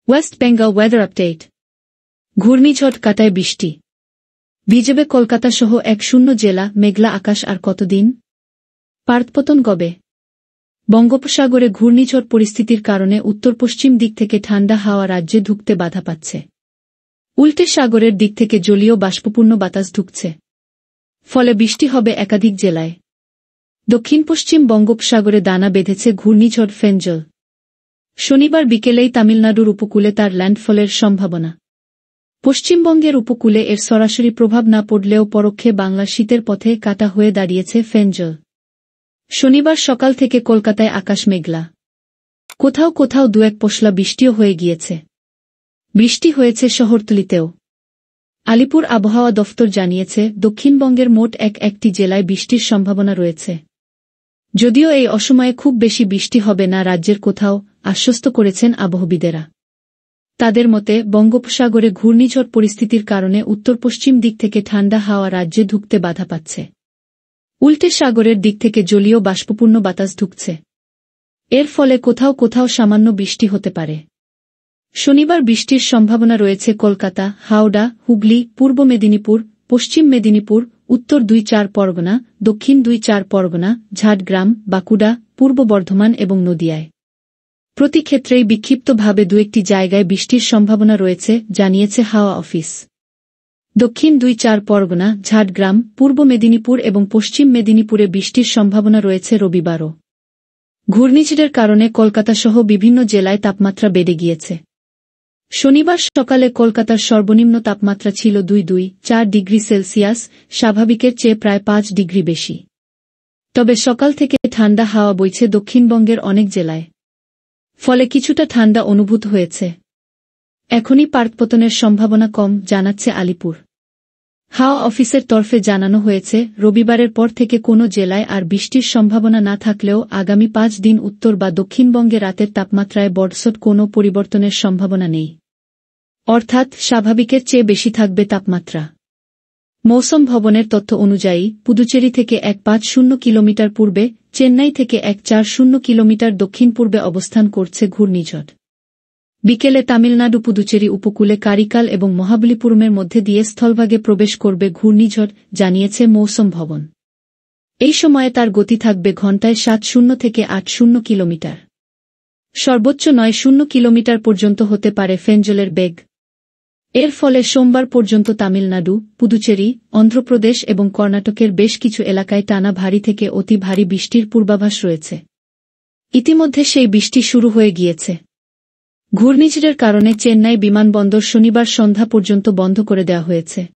West Bengal weather update. ঘূর্ণিঝড় কাটায় বৃষ্টি ভিজবে কলকাতা সহ ১০ জেলা, মেঘলা আকাশ আর কতদিন? পাতপতন কবে? বঙ্গোপসাগরে ঘূর্ণিঝড় পরিস্থিতির কারণে উত্তর পশ্চিম দিক থেকে ঠান্ডা হাওয়া রাজ্যে ঢুকতে বাধা পাচ্ছে। উল্টে সাগরের দিক থেকে জলীয় বাষ্পপূর্ণ বাতাস ঢুকছে। ফলে বৃষ্টি হবে একাধিক জেলায়। দক্ষিণ পশ্চিম বঙ্গোপসাগরে দানা বেঁধেছে ঘূর্ণিঝড় ফেঞ্জল। শনিবার বিকেলেই তামিলনাড়ুর উপকূলে তার ল্যান্ডফলের সম্ভাবনা। পশ্চিমবঙ্গের উপকূলে এর সরাসরি প্রভাব না পড়লেও পরোক্ষে বাংলার শীতের পথে কাটা হয়ে দাঁড়িয়েছে ফেঞ্জল। শনিবার সকাল থেকে কলকাতায় আকাশ মেঘলা। কোথাও কোথাও দু-এক পশলা বৃষ্টিও হয়ে গিয়েছে। বৃষ্টি হয়েছে শহরতলিতেও। আলিপুর আবহাওয়া দফতর জানিয়েছে, দক্ষিণবঙ্গের মোট একটি জেলায় বৃষ্টির সম্ভাবনা রয়েছে। যদিও এই অসময়ে খুব বেশি বৃষ্টি হবে না রাজ্যের কোথাও, আশ্বস্ত করেছেন আবহবিদেরা। তাদের মতে, বঙ্গোপসাগরে ঘূর্ণিঝড় পরিস্থিতির কারণে উত্তর পশ্চিম দিক থেকে ঠান্ডা হাওয়া রাজ্যে ঢুকতে বাধা পাচ্ছে। উল্টে সাগরের দিক থেকে জলীয় বাষ্পপূর্ণ বাতাস ঢুকছে। এর ফলে কোথাও কোথাও সামান্য বৃষ্টি হতে পারে। শনিবার বৃষ্টির সম্ভাবনা রয়েছে কলকাতা, হাওড়া, হুগলি, পূর্ব মেদিনীপুর, পশ্চিম মেদিনীপুর, উত্তর ২-৪ পরগনা, দক্ষিণ ২-৪ পরগনা, ঝাড়গ্রাম, বাঁকুড়া, পূর্ব বর্ধমান এবং নদিয়ায়। প্রতি ক্ষেত্রেই বিক্ষিপ্তভাবে দু-একটি জায়গায় বৃষ্টির সম্ভাবনা রয়েছে, জানিয়েছে হাওয়া অফিস। দক্ষিণ ২-৪ পরগনা, ঝাড়গ্রাম, পূর্ব মেদিনীপুর এবং পশ্চিম মেদিনীপুরে বৃষ্টির সম্ভাবনা রয়েছে রবিবারও। ঘূর্ণিঝড়ের কারণে কলকাতাসহ বিভিন্ন জেলায় তাপমাত্রা বেড়ে গিয়েছে। শনিবার সকালে কলকাতার সর্বনিম্ন তাপমাত্রা ছিল ২-৪ ডিগ্রি সেলসিয়াস, স্বাভাবিকের চেয়ে প্রায় ৫ ডিগ্রি বেশি। তবে সকাল থেকে ঠান্ডা হাওয়া বইছে দক্ষিণবঙ্গের অনেক জেলায়। ফলে কিছুটা ঠান্ডা অনুভূত হয়েছে। এখনই পাতপতনের সম্ভাবনা কম, জানাচ্ছে আলিপুর হাওয়া অফিসের তরফে জানানো হয়েছে, রবিবারের পর থেকে কোনো জেলায় আর বৃষ্টির সম্ভাবনা না থাকলেও আগামী ৫ দিন উত্তর বা দক্ষিণবঙ্গে রাতের তাপমাত্রায় বড়সড় কোনো পরিবর্তনের সম্ভাবনা নেই। অর্থাৎ স্বাভাবিকের চেয়ে বেশি থাকবে তাপমাত্রা। মৌসুম ভবনের তথ্য অনুযায়ী, পুদুচেরি থেকে ১৫০ কিলোমিটার পূর্বে, চেন্নাই থেকে ১৪০ কিলোমিটার দক্ষিণ পূর্বে অবস্থান করছে ঘূর্ণিঝড়। বিকেলে তামিলনাড়ু পুদুচেরি উপকূলে কারিকাল এবং মহাবলীপুরমের মধ্যে দিয়ে স্থলভাগে প্রবেশ করবে ঘূর্ণিঝড়, জানিয়েছে মৌসুম ভবন। এই সময়ে তার গতি থাকবে ঘণ্টায় ৭০ থেকে ৮০ কিলোমিটার। সর্বোচ্চ ৯০ কিলোমিটার পর্যন্ত হতে পারে ফেঞ্জলের বেগ। এর ফলে সোমবার পর্যন্ত তামিলনাড়ু, পুদুচেরি, অন্ধ্রপ্রদেশ এবং কর্ণাটকের বেশ কিছু এলাকায় টানা ভারী থেকে অতি ভারী বৃষ্টির পূর্বাভাস রয়েছে। ইতিমধ্যে সেই বৃষ্টি শুরু হয়ে গিয়েছে। ঘূর্ণিঝড়ের কারণে চেন্নাই বিমানবন্দর শনিবার সন্ধ্যা পর্যন্ত বন্ধ করে দেওয়া হয়েছে।